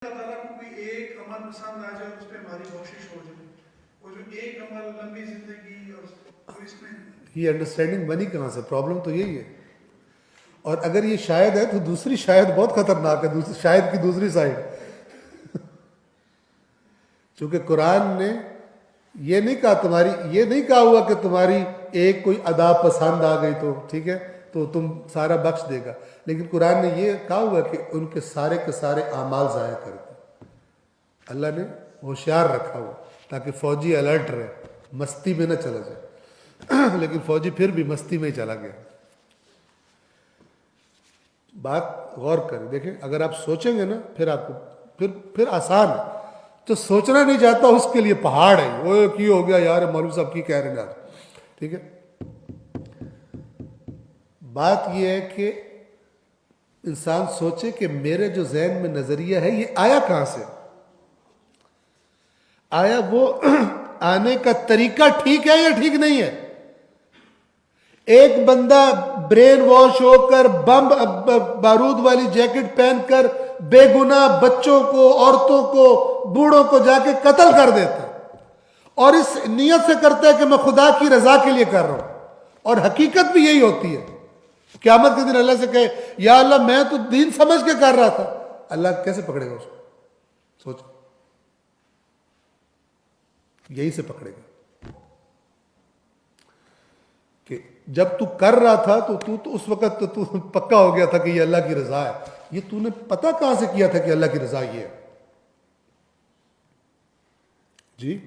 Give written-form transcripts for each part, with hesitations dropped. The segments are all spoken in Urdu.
اللہ تعالیٰ کو کوئی ایک عمل پسند آ جائے اور اس پہ ہماری بخشش ہو جائے، وہ جو ایک عمل لمبی زندگی اور تو اس میں یہ انڈرسٹینڈنگ بنی کہاں سے؟ پرابلم تو یہی ہے. اور اگر یہ شاید ہے تو دوسری شاید بہت خطرناک ہے، دوسری شاید کی دوسری سائڈ. چونکہ قرآن نے یہ نہیں کہا تمہاری، یہ نہیں کہا ہوا کہ تمہاری ایک کوئی ادا پسند آ گئی تو ٹھیک ہے تو تم سارا بخش دے گا، لیکن قرآن نے یہ کہا ہوا کہ ان کے سارے اعمال ضائع کر دیں. اللہ نے ہوشیار رکھا ہوا تاکہ فوجی الرٹ رہے، مستی میں نہ چلا جائے. لیکن فوجی پھر بھی مستی میں ہی چلا گیا. بات غور کریں، دیکھیں اگر آپ سوچیں گے نا پھر آپ کو پھر آسان ہے. تو سوچنا نہیں چاہتا اس کے لیے پہاڑ ہے. وہ کی ہو گیا یار مولوی صاحب کی کہہ رہے ہیں. ٹھیک ہے، بات یہ ہے کہ انسان سوچے کہ میرے جو ذہن میں نظریہ ہے یہ آیا کہاں سے؟ آیا وہ آنے کا طریقہ ٹھیک ہے یا ٹھیک نہیں ہے؟ ایک بندہ برین واش ہو کر بم بارود والی جیکٹ پہن کر بے گناہ بچوں کو، عورتوں کو، بوڑھوں کو جا کے قتل کر دیتا ہے اور اس نیت سے کرتا ہے کہ میں خدا کی رضا کے لیے کر رہا ہوں. اور حقیقت بھی یہی ہوتی ہے. قیامت کے دن اللہ سے کہے یا اللہ میں تو دین سمجھ کے کر رہا تھا، اللہ کیسے پکڑے گا اس کو؟ سوچ، یہی سے پکڑے گا کہ جب تو کر رہا تھا تو اس وقت تو پکا ہو گیا تھا کہ یہ اللہ کی رضا ہے. یہ تو نے پتہ کہاں سے کیا تھا کہ اللہ کی رضا یہ ہے؟ جی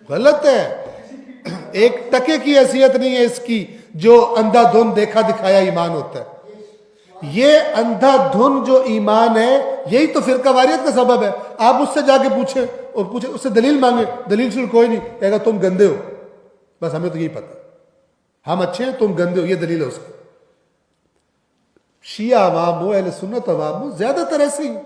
غلط ہے. ایک ٹکے کی حیثیت نہیں ہے اس کی جو اندھا دھن دیکھا دکھایا ایمان ہوتا ہے. یہ اندھا دھن جو ایمان ہے یہی تو فرقہ واریت کا سبب ہے. آپ اس سے جا کے پوچھیں اس سے دلیل مانگیں، دلیل سے کوئی نہیں کہے گا تم گندے ہو، بس ہمیں تو یہی پتہ، ہم اچھے ہیں تم گندے ہو، یہ دلیل ہے اس کی. شیعہ عوام ہو، اہل سنت عوام ہو، زیادہ تر ایسے ہی.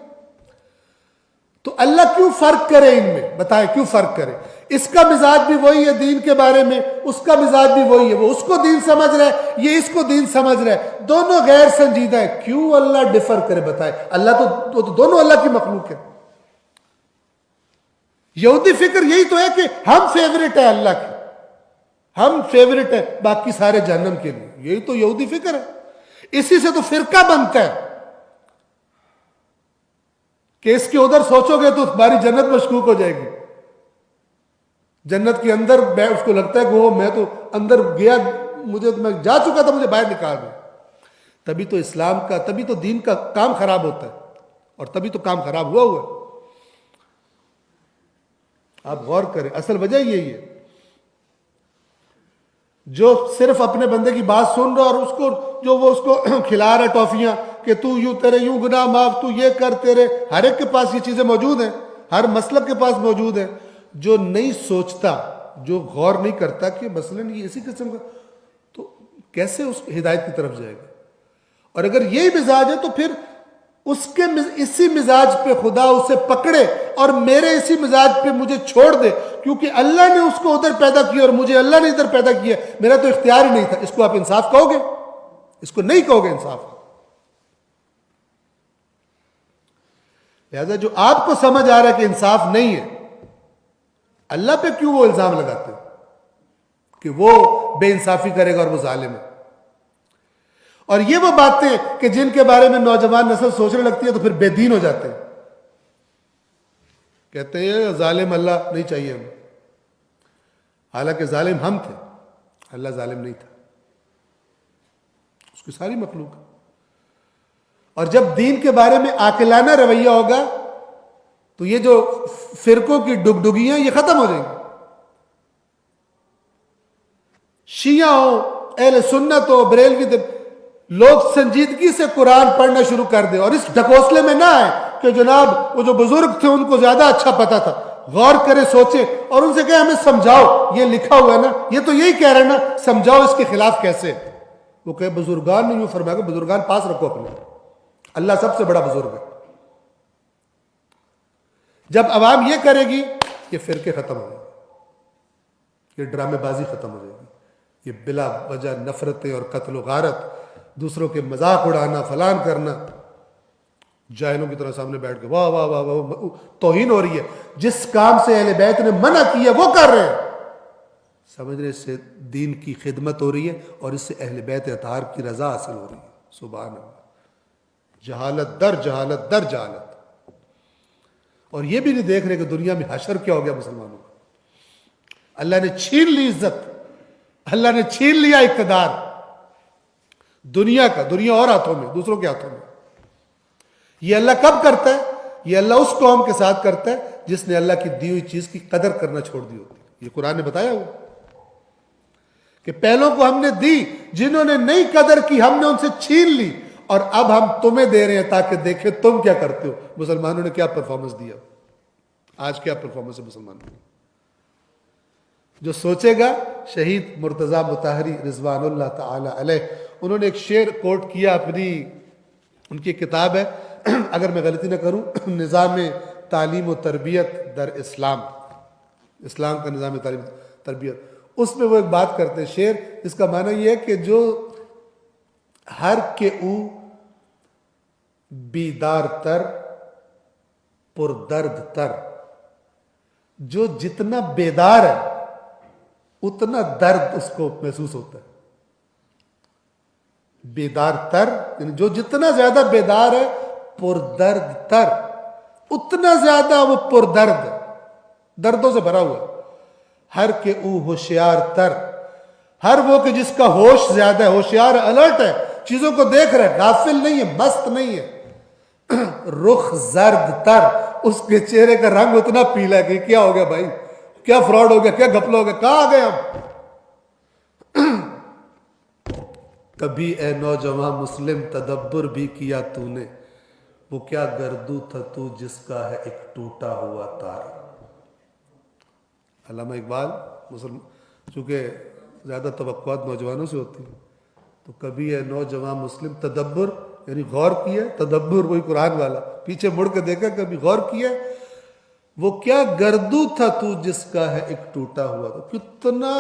تو اللہ کیوں فرق کرے ان میں؟ بتائیں کیوں فرق کرے؟ اس کا مزاج بھی وہی ہے دین کے بارے میں، اس کا مزاج بھی وہی ہے. وہ اس کو دین سمجھ رہا ہے، یہ اس کو دین سمجھ رہا ہے، دونوں غیر سنجیدہ ہے. کیوں اللہ ڈفر کرے؟ بتائیں. اللہ تو دونوں اللہ کی مخلوق ہے. یہودی فکر یہی تو ہے کہ ہم فیورٹ ہے اللہ کی، ہم فیورٹ ہے باقی سارے جہنم کے لیے. یہی تو یہودی فکر ہے. اسی سے تو فرقہ بنتا ہے کہ اس کے ادھر سوچو گے تو تمہاری جنت مشکوک ہو جائے گی. جنت کے اندر اس کو لگتا ہے کہ وہ میں تو اندر گیا، میں جا چکا تھا، مجھے باہر نکال دیا. تبھی تو اسلام کا، تبھی تو دین کا کام خراب ہوتا ہے، اور تبھی تو کام خراب ہوا ہے. آپ غور کریں، اصل وجہ یہی ہے. جو صرف اپنے بندے کی بات سن رہا اور اس کو جو وہ اس کو کھلا رہا ٹافیاں کہ تو یوں تیرے یوں گناہ معاف، تو یہ کر، تیرے ہر ایک کے پاس یہ چیزیں موجود ہیں، ہر مسلک کے پاس موجود ہیں. جو نہیں سوچتا، جو غور نہیں کرتا کہ مثلاً یہ اسی قسم کا، تو کیسے اس ہدایت کی طرف جائے گا؟ اور اگر یہی مزاج ہے تو پھر اس کے اسی مزاج پہ خدا اسے پکڑے اور میرے اسی مزاج پہ مجھے چھوڑ دے، کیونکہ اللہ نے اس کو ادھر پیدا کیا اور مجھے اللہ نے ادھر پیدا کیا. میرا تو اختیار ہی نہیں تھا. اس کو آپ انصاف کہو گے؟ اس کو نہیں کہو گے انصاف. لہذا جو آپ کو سمجھ آ رہا ہے کہ انصاف نہیں ہے، اللہ پہ کیوں وہ الزام لگاتے کہ وہ بے انصافی کرے گا اور وہ ظالم ہے؟ اور یہ وہ باتیں کہ جن کے بارے میں نوجوان نسل سوچنے لگتی ہے تو پھر بے دین ہو جاتے ہیں، کہتے ہیں ظالم اللہ نہیں چاہیے ہمیں. حالانکہ ظالم ہم تھے، اللہ ظالم نہیں تھا، اس کی ساری مخلوق. اور جب دین کے بارے میں عاقلانہ رویہ ہوگا تو یہ جو فرقوں کی ڈگڈگیاں یہ ختم ہو جائیں گی. شیعہ ہو، اہل سنت ہو، بریلوی، لوگ سنجیدگی سے قرآن پڑھنا شروع کر دیں اور اس ڈھکوسلے میں نہ آئے کہ جناب وہ جو بزرگ تھے ان کو زیادہ اچھا پتا تھا. غور کرے، سوچے اور ان سے کہے ہمیں سمجھاؤ، یہ لکھا ہوا ہے نا، یہ تو یہی کہہ رہے ہیں نا، سمجھاؤ اس کے خلاف کیسے. وہ کہے بزرگان نے یوں فرمایا کہ بزرگان پاس رکھو اپنے، اللہ سب سے بڑا بزرگ ہے. جب عوام یہ کرے گی یہ فرقے ختم ہو جائیں گے، یہ ڈرامے بازی ختم ہو جائے گی، یہ بلا وجہ نفرتیں اور قتل و غارت، دوسروں کے مذاق اڑانا، فلان کرنا، جاہلوں کی طرح سامنے بیٹھ کے واہ واہ واہ واہ توہین ہو رہی ہے. جس کام سے اہل بیت نے منع کیا وہ کر رہے ہیں. سمجھ رہے اس سے دین کی خدمت ہو رہی ہے اور اس سے اہل بیت اطہار کی رضا حاصل ہو رہی ہے. سبحان اللہ. جہالت در جہالت در جہالت. اور یہ بھی نہیں دیکھ رہے کہ دنیا میں حشر کیا ہو گیا مسلمانوں کا. اللہ نے چھین لی عزت, اللہ نے چھین لیا اقتدار دنیا کا, دنیا اور ہاتھوں میں, دوسروں کے ہاتھوں میں. یہ اللہ کب کرتا ہے؟ یہ اللہ اس قوم کے ساتھ کرتا ہے جس نے اللہ کی دی ہوئی چیز کی قدر کرنا چھوڑ دی ہوتی. یہ قرآن نے بتایا ہوا کہ پہلوں کو ہم نے دی, جنہوں نے نہیں قدر کی ہم نے ان سے چھین لی, اور اب ہم تمہیں دے رہے ہیں تاکہ دیکھیں تم کیا کرتے ہو. مسلمانوں نے کیا پرفارمنس دیا, آج کیا پرفارمنس ہے مسلمانوں نے. جو سوچے گا, شہید مرتضیٰ مطہری رضوان اللہ تعالی علیہ, انہوں نے ایک شعر کوٹ کیا اپنی, ان کی کتاب ہے اگر میں غلطی نہ کروں نظام تعلیم و تربیت در اسلام, اسلام کا نظام تعلیم تربیت. اس میں وہ ایک بات کرتے ہیں شعر, اس کا معنی یہ ہے کہ جو ہر کے او بیدار تر پردرد تر, جو جتنا بیدار ہے اتنا درد اس کو محسوس ہوتا ہے. بیدار تر یعنی جو جتنا زیادہ بیدار ہے, پردرد تر اتنا زیادہ وہ پردرد, دردوں سے بھرا ہوا ہے. ہر کے او ہوشیار تر, ہر وہ کہ جس کا ہوش زیادہ ہے, ہوشیار ہے, الرٹ ہے, چیزوں کو دیکھ رہا ہے, غافل نہیں ہے, مست نہیں ہے. رخ زرد تر, اس کے چہرے کا رنگ اتنا پیلا ہے کہ کیا ہو گیا بھائی, کیا فراڈ ہو گیا, کیا گھپلا ہو گیا, کہاں آ گئے ہم. کبھی اے نوجوان مسلم تدبر بھی کیا تو نے, وہ کیا گردو تھا تو جس کا ہے ایک ٹوٹا ہوا تارا. علامہ اقبال چونکہ زیادہ توقعات نوجوانوں سے ہوتی ہیں, تو کبھی اے نوجوان مسلم تدبر یعنی غور کیا, تدبر وہی قرآن والا, پیچھے مڑ کے دیکھا, کبھی غور کیا, وہ کیا گردو تھا تو جس کا ہے ایک ٹوٹا ہوا تھا. کتنا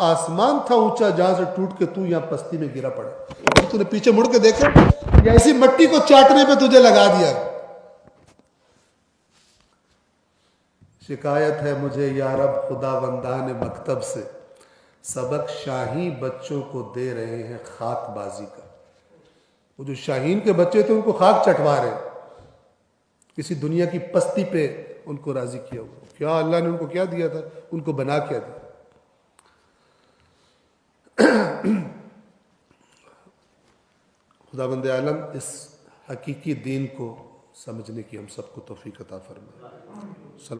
آسمان تھا اونچا جہاں سے ٹوٹ کے تو یہاں پستی میں گرا پڑا. تو نے پیچھے مڑ کے دیکھا یا ایسی مٹی کو چاٹنے پہ تجھے لگا دیا. شکایت ہے مجھے یا رب خدا بندان مکتب سے, سبق شاہین بچوں کو دے رہے ہیں خاک بازی کا. وہ جو شاہین کے بچے تھے ان کو خاک چٹوا رہے, کسی دنیا کی پستی پہ ان کو راضی کیا ہوا. کیا اللہ نے ان کو کیا دیا تھا, ان کو بنا کیا دیا. خدا بند عالم اس حقیقی دین کو سمجھنے کی ہم سب کو توفیق عطا فرمائے.